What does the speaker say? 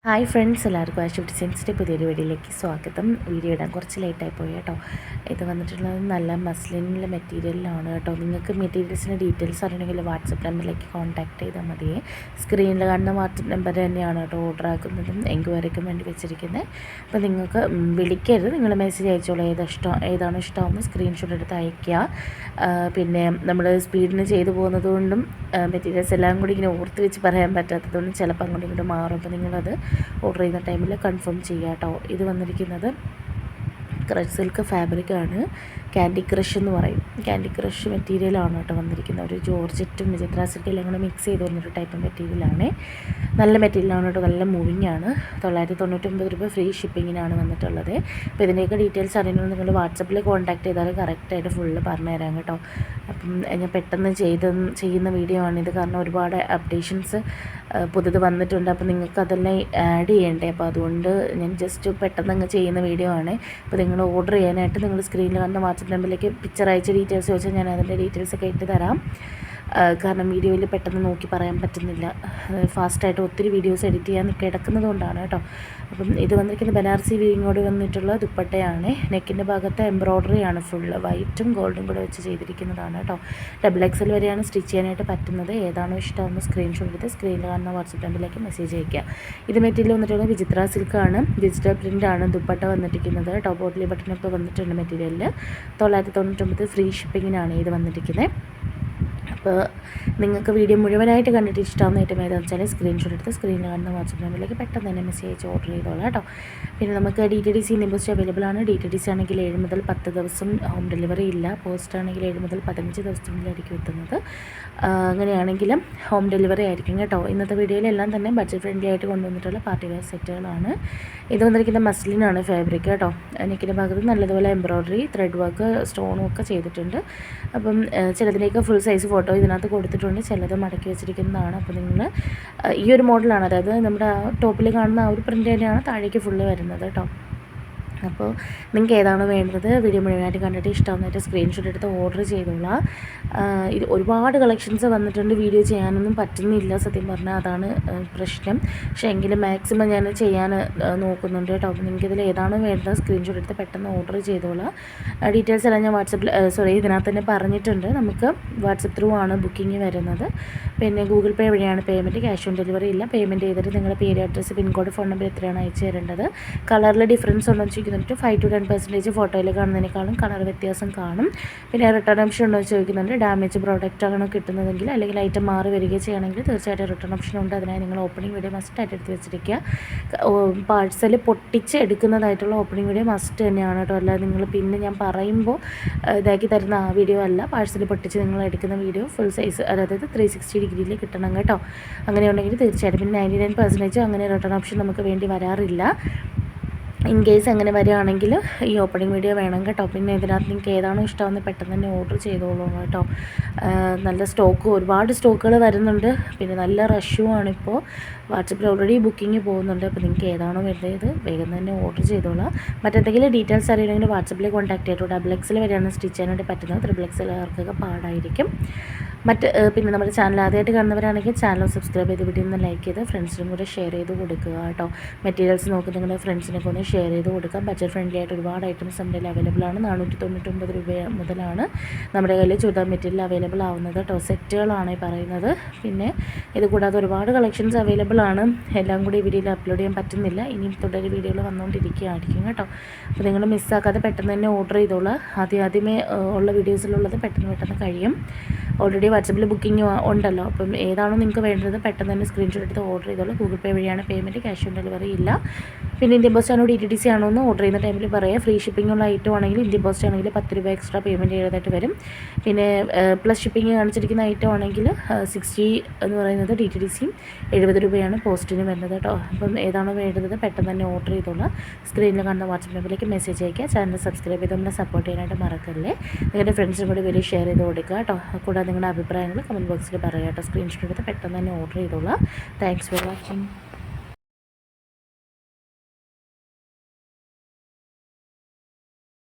Hi friends, എല്ലാവർക്കും ആശു ഡിസൈൻസിൻ്റെ പുതിയൊരു വീഡിയോയിലേക്ക് സ്വാഗതം. വീഡിയോ ഇടാൻ കുറച്ച് ലേറ്റായി പോയി കേട്ടോ. ഇത് വന്നിട്ടുള്ളത് നല്ല മസ്ലിനിലെ മെറ്റീരിയലിലാണ് കേട്ടോ. നിങ്ങൾക്ക് മെറ്റീരിയൽസിൻ്റെ ഡീറ്റെയിൽസ് അറിയണമെങ്കിൽ വാട്സപ്പ് നമ്പറിലേക്ക് കോൺടാക്ട് ചെയ്താൽ മതിയേ. സ്ക്രീനിൽ കാണുന്ന വാട്സപ്പ് നമ്പർ തന്നെയാണ് കേട്ടോ ഓർഡർ ആക്കുന്നതും എൻക്വയറിക്കും വേണ്ടി വെച്ചിരിക്കുന്നത്. അപ്പോൾ നിങ്ങൾക്ക് വിളിക്കരുത്, നിങ്ങൾ മെസ്സേജ് അയച്ചോളൂ. ഏതാണോ ഇഷ്ടമാകുമ്പോൾ സ്ക്രീൻഷോട്ട് എടുത്ത് അയയ്ക്കുക. പിന്നെ നമ്മൾ സ്പീഡിന് ചെയ്തു പോകുന്നത് കൊണ്ടും മെറ്റീരിയൽസ് എല്ലാം കൂടി ഇങ്ങനെ ഓർത്ത് വെച്ച് പറയാൻ പറ്റാത്തതുകൊണ്ടും ചിലപ്പോൾ അങ്ങോട്ടും ഇങ്ങോട്ട് മാറും. അപ്പോൾ നിങ്ങളത് ഓർഡർ ചെയ്യുന്ന ടൈമിൽ കൺഫേം ചെയ്യുക കേട്ടോ. ഇത് വന്നിരിക്കുന്നത് ക്രഷ് സിൽക്ക് ഫാബ്രിക്കാണ്. ക്യാൻഡി ക്രഷ് എന്ന് പറയും. ക്യാൻഡി ക്രഷ് മെറ്റീരിയലാണ് കേട്ടോ വന്നിരിക്കുന്നത്. ഒരു ജോർജറ്റും വിചിത്ര സിൽക്കും എല്ലാം കൂടെ മിക്സ് ചെയ്ത് വരുന്നൊരു ടൈപ്പ് മെറ്റീരിയലാണ്. നല്ല മെറ്റീരിയലാണ് കേട്ടോ, നല്ല മൂവിങ് ആണ്. 999 രൂപ ഫ്രീ ഷിപ്പിങ്ങിനാണ് വന്നിട്ടുള്ളത്. അപ്പോൾ ഇതിൻ്റെയൊക്കെ ഡീറ്റെയിൽസ് അറിയണമെങ്കിൽ നിങ്ങൾ വാട്സപ്പിൽ കോൺടാക്ട് ചെയ്താൽ കറക്റ്റായിട്ട് ഫുള്ള് പറഞ്ഞുതരാം കേട്ടോ. അപ്പം ഞാൻ പെട്ടെന്ന് ചെയ്യുന്ന വീഡിയോ ആണിത്, കാരണം ഒരുപാട് അപ്ഡേഷൻസ് പുതിയത് വന്നിട്ടുണ്ട്. അപ്പോൾ നിങ്ങൾക്ക് അതെല്ലാം ആഡ് ചെയ്യണ്ടേ, അപ്പോൾ അതുകൊണ്ട് ഞാൻ ജസ്റ്റ് പെട്ടെന്ന് അങ്ങ് ചെയ്യുന്ന വീഡിയോ ആണ്. അപ്പോൾ നിങ്ങൾ ഓർഡർ ചെയ്യാനായിട്ട് നിങ്ങൾ സ്ക്രീനിൽ കാണുന്ന വാട്സപ്പ് നമ്പറിലേക്ക് പിക്ചർ അയച്ച ഡീറ്റെയിൽസ് ചോദിച്ചാൽ ഞാൻ അതിൻ്റെ ഡീറ്റെയിൽസൊക്കെ ഇട്ട് തരാം. കാരണം വീഡിയോയിൽ പെട്ടെന്ന് നോക്കി പറയാൻ പറ്റുന്നില്ല. ഫാസ്റ്റായിട്ട് ഒത്തിരി വീഡിയോസ് എഡിറ്റ് ചെയ്യാൻ കിടക്കുന്നത് കൊണ്ടാണ് കേട്ടോ. അപ്പം ഇത് വന്നിരിക്കുന്നത് ബനാറസി വീവിങ്ങോട് വന്നിട്ടുള്ള ദുപ്പട്ടയാണ്. നെക്കിൻ്റെ ഭാഗത്ത് എംബ്രോയ്ഡറിയാണ്, ഫുള്ള് വൈറ്റും ഗോൾഡും കൂടെ വെച്ച് ചെയ്തിരിക്കുന്നതാണ് കേട്ടോ. XXL വരെയാണ് സ്റ്റിച്ച് ചെയ്യാനായിട്ട് പറ്റുന്നത്. ഏതാണോ ഇഷ്ടമാകുമ്പോൾ സ്ക്രീൻഷോട്ട് എടുത്ത് സ്ക്രീനിൽ കാണുന്ന വാട്സപ്പ് നമ്പറിലേക്ക് മെസ്സേജ് അയയ്ക്കുക. ഇത് മെറ്റീരിയൽ വന്നിട്ടുള്ളത് വിചിത്ര സിൽക്കാണ്. ഡിജിറ്റൽ പ്രിൻ്റാണ് ദുപ്പട്ട വന്നിരിക്കുന്നത്. ടോപ്പ് ബോട്ടിലി ബട്ടണൊക്കെ വന്നിട്ടുണ്ട് മെറ്റീരിയലിൽ. 999 ഫ്രീ ഷിപ്പിങ്ങിനാണ് ഇത് വന്നിരിക്കുന്നത്. അപ്പോൾ നിങ്ങൾക്ക് വീഡിയോ മുഴുവനായിട്ട് കണ്ടിട്ട് ഇഷ്ടമാകുന്ന ഐറ്റം ഏതാണെന്ന് വെച്ചാൽ സ്ക്രീൻഷോട്ട് എടുത്ത് സ്ക്രീനിൽ കാണുന്ന വാട്സപ്പ് നമ്പറിലേക്ക് പെട്ടെന്ന് തന്നെ മെസ്സേജ് അയച്ച് ഓർഡർ ചെയ്തോളാം കേട്ടോ. പിന്നെ നമുക്ക് DTDC ഇമ്പോസ്റ്റ് അവൈലബിൾ ആണ്. DTDC ആണെങ്കിൽ 7 മുതൽ 10 ദിവസം ഹോം ഡെലിവറി ഇല്ല. പോസ്റ്റ് ആണെങ്കിൽ 7 മുതൽ 15 ദിവസത്തിനുള്ളിലായിരിക്കും എത്തുന്നത്. അങ്ങനെയാണെങ്കിലും ഹോം ഡെലിവറി ആയിരിക്കും കേട്ടോ. ഇന്നത്തെ വീഡിയോയിലെല്ലാം തന്നെ ബഡ്ജറ്റ് ഫ്രണ്ട്ലി ആയിട്ട് കൊണ്ടുവന്നിട്ടുള്ള പാർട്ടി വെയർ സെറ്റുകളാണ്. ഇത് വന്നിരിക്കുന്ന മസ്ലിനാണ് ഫാബ്രിക് കേട്ടോ. നെക്കിൻ്റെ ഭാഗത്ത് നല്ലതുപോലെ എംബ്രോയ്ഡറി, ത്രെഡ് വർക്ക്, സ്റ്റോണും ഒക്കെ ചെയ്തിട്ടുണ്ട്. അപ്പം ചിലതിലേക്ക് ഫുൾ സൈസ് ഫോട്ടോ ഇതിനകത്ത് കൊടുത്തിട്ടുണ്ട്, ചിലത് മടക്കി വെച്ചിരിക്കുന്നതാണ്. അപ്പോൾ നിങ്ങൾ ഈ ഒരു മോഡലാണ്, അതായത് നമ്മുടെ ടോപ്പിൽ കാണുന്ന ആ ഒരു പ്രിൻ്റ് തന്നെയാണ് താഴേക്ക് ഫുള്ള് വരുന്നത് കേട്ടോ. അപ്പോൾ നിങ്ങൾക്ക് ഏതാണോ വേണ്ടത് വീഡിയോ മുഴുവനായിട്ട് കണ്ടിട്ട് ഇഷ്ടമാകുന്നതായിട്ട് സ്ക്രീൻഷോട്ട് എടുത്ത് ഓർഡർ ചെയ്തോളാം. ഇത് ഒരുപാട് കളക്ഷൻസ് വന്നിട്ടുണ്ട്, വീഡിയോ ചെയ്യാനൊന്നും പറ്റുന്നില്ല സത്യം പറഞ്ഞാൽ, അതാണ് പ്രശ്നം. പക്ഷേ എങ്കിലും മാക്സിമം ഞാൻ ചെയ്യാൻ നോക്കുന്നുണ്ട് കേട്ടോ. അപ്പോൾ നിങ്ങൾക്ക് ഇതിൽ ഏതാണോ വേണ്ടത് സ്ക്രീൻഷോട്ട് എടുത്ത് പെട്ടെന്ന് ഓർഡർ ചെയ്തോളാം. ഡീറ്റെയിൽസ് എല്ലാം ഞാൻ വാട്സപ്പിൽ ഇതിനകത്ത് തന്നെ പറഞ്ഞിട്ടുണ്ട്. നമുക്ക് വാട്സപ്പ് ത്രൂ ആണ് ബുക്കിംഗ് വരുന്നത്. പിന്നെ ഗൂഗിൾ പേ വഴിയാണ് പേയ്മെൻറ്റ്, ക്യാഷ് ഓൺ ഡെലിവറി ഇല്ല. പേയ്മെൻറ്റ് ചെയ്തിട്ട് നിങ്ങളുടെ പേര്, അഡ്രസ്സ്, പിൻകോഡ്, ഫോൺ നമ്പർ എത്രയാണ് അയച്ചു തരേണ്ടത്. കളറിൽ ഡിഫറൻസ് ഉണ്ടോ എന്ന് ചോദിക്കുന്നുണ്ട്. 5 to 10% ഫോട്ടോയിൽ കാണുന്നതിനേക്കാളും കളർ വ്യത്യാസം കാണും. പിന്നെ റിട്ടേൺ ഓപ്ഷൻ ഉണ്ടോ എന്ന് ചോദിക്കുന്നുണ്ട്. ഡാമേജ് പ്രോഡക്റ്റ് ആണോ കിട്ടുന്നതെങ്കിൽ അല്ലെങ്കിൽ ഐറ്റം മാറി വരികയോ ചെയ്യുകയാണെങ്കിൽ തീർച്ചയായിട്ടും റിട്ടേൺ ഓപ്ഷൻ ഉണ്ട്. അതിനായി നിങ്ങൾ ഓപ്പണിംഗ് വീഡിയോ മസ്റ്റായിട്ട് എടുത്ത് വെച്ചിരിക്കുക. പാഴ്സൽ പൊട്ടിച്ച് എടുക്കുന്നതായിട്ടുള്ള ഓപ്പണിംഗ് വീഡിയോ മസ്റ്റ് തന്നെയാണ് കേട്ടോ. അല്ലാതെ നിങ്ങൾ പിന്നെ ഞാൻ പറയുമ്പോൾ ഇതാക്കി തരുന്ന ആ വീഡിയോ അല്ല, പാഴ്സൽ പൊട്ടിച്ച് നിങ്ങൾ എടുക്കുന്ന വീഡിയോ ഫുൾ സൈസ്, അതായത് 360 ഡിഗ്രിയിൽ കിട്ടണം കേട്ടോ. അങ്ങനെയുണ്ടെങ്കിൽ തീർച്ചയായിട്ടും. പിന്നെ 99% അങ്ങനെ റിട്ടേൺ ഓപ്ഷൻ നമുക്ക് വേണ്ടി വരാറില്ല. ഇൻ കേസ് അങ്ങനെ വരികയാണെങ്കിൽ ഈ ഓപ്പണിംഗ് വീഡിയോ വേണം കേട്ടോ. പിന്നെ ഇതിനകത്ത് നിങ്ങൾക്ക് ഏതാണോ ഇഷ്ടമാകുന്നത് പെട്ടെന്ന് തന്നെ ഓർഡർ ചെയ്തോളൂ കേട്ടോ. നല്ല ഒരുപാട് സ്റ്റോക്കുകൾ വരുന്നുണ്ട്. പിന്നെ നല്ല റഷുമാണ് ഇപ്പോൾ. വാട്സപ്പിൽ ഓൾറെഡി ബുക്കിംഗ് പോകുന്നുണ്ട്. അപ്പോൾ നിങ്ങൾക്ക് ഏതാണോ വേണ്ടത് വേഗം തന്നെ ഓർഡർ ചെയ്തോളാം. മറ്റെന്തെങ്കിലും ഡീറ്റെയിൽസ് അറിയണമെങ്കിൽ വാട്സപ്പിൽ കോൺടാക്ട് ചെയ്തോ. XXL വരെയാണ് സ്റ്റിച്ച് ചെയ്യാനായിട്ട് പറ്റുന്നത്. XXL ആർക്കൊക്കെ പാടായിരിക്കും. പിന്നെ നമ്മുടെ ചാനൽ ആദ്യമായിട്ട് കാണുന്നവരാണെങ്കിൽ ചാനൽ സബ്സ്ക്രൈബ് ചെയ്ത് വീഡിയോ ഒന്ന് ലൈക്ക് ചെയ്ത് ഫ്രണ്ട്സിനും കൂടെ ഷെയർ ചെയ്ത് കൊടുക്കുക കേട്ടോ. മെറ്റീരിയൽസ് നോക്കി നിങ്ങളുടെ ഫ്രണ്ട്സിനൊക്കെ ഒന്ന് ഷെയർ ചെയ്ത് കൊടുക്കാം. ബഡ്ജറ്റ് ഫ്രണ്ട്ലി ആയിട്ട് ഒരുപാട് ഐറ്റംസ് നമ്മുടെ കയ്യിൽ അവൈലബിൾ ആണ്. 499 രൂപ മുതലാണ് നമ്മുടെ കയ്യിൽ ചുരിദാർ മെറ്റീരിയൽ അവൈലബിൾ ആവുന്നത് കേട്ടോ. സെറ്റുകളാണ് ഈ പറയുന്നത്. പിന്നെ ഇത് കൂടാതെ ഒരുപാട് കളക്ഷൻസ് അവൈലബിൾ ആണ്. എല്ലാം കൂടി വീഡിയോയിൽ അപ്ലോഡ് ചെയ്യാൻ പറ്റുന്നില്ല. ഇനിയും തുടരെ വീഡിയോകൾ വന്നുകൊണ്ടിരിക്കുകയായിരിക്കും കേട്ടോ. അപ്പോൾ നിങ്ങൾ മിസ്സാക്കാതെ പെട്ടെന്ന് തന്നെ ഓർഡർ ചെയ്തോളാം. ആദ്യമേ ഉള്ള വീഡിയോസിലുള്ളത് പെട്ടെന്ന് കഴിയും. ഓൾറെഡി വാട്സപ്പിൽ ബുക്കിംഗ് ഉണ്ടല്ലോ. അപ്പം ഏതാണോ നിങ്ങൾക്ക് വേണ്ടത് പെട്ടെന്ന് തന്നെ സ്ക്രീൻഷോട്ട് എടുത്ത് ഓർഡർ ചെയ്തോളൂ. ഗൂഗിൾ പേ വഴിയാണ് പേയ്മെൻറ്റ്, ക്യാഷ് ഓൺ ഡെലിവറി ഇല്ല. പിന്നെ ഇന്ത്യൻ പോസ്റ്റ് ആണോ DTDC ആണോ എന്ന് ഓർഡർ ചെയ്യുന്ന ടൈമിൽ പറയാം. ഫ്രീ ഷിപ്പിംഗ് ഉള്ള ഐറ്റം ആണെങ്കിൽ ഇന്ത്യൻ പോസ്റ്റ് ആണെങ്കിൽ 10 രൂപ എക്സ്ട്രാ പേയ്മെൻറ്റ് ചെയ്തതായിട്ട് വരും. പിന്നെ പ്ലസ് ഷിപ്പിംഗ് കാണിച്ചിരിക്കുന്ന ഐറ്റം ആണെങ്കിൽ 60 എന്ന് പറയുന്നത് DTDCയും 70 രൂപയാണ് പോസ്റ്റിന് വരുന്നത് കേട്ടോ. അപ്പം ഏതാണോ വേണ്ടത് പെട്ടെന്ന് തന്നെ ഓർഡർ ചെയ്തോളാം. സ്ക്രീനിൽ കാണുന്ന വാട്സപ്പ് നമ്പറിലേക്ക് മെസ്സേജ് അയക്കുക. ചാനൽ സബ്സ്ക്രൈബ് ചെയ്ത് നമ്മളെ സപ്പോർട്ട് ചെയ്യാനായിട്ട് മറക്കല്ലേ. നിങ്ങളുടെ ഫ്രണ്ട്സിനും കൂടി വലിയ ഷെയർ ചെയ്ത് കൊടുക്കുക കേട്ടോ. കൂടാതെ നിങ്ങളുടെ അഭിപ്രായങ്ങൾ കമൻറ്റ് ബോക്സിൽ പറയാം കേട്ടോ. സ്ക്രീൻഷോട്ട് എടുത്ത് പെട്ടെന്ന് തന്നെ ഓർഡർ ചെയ്തോളാം. Thanks for watching.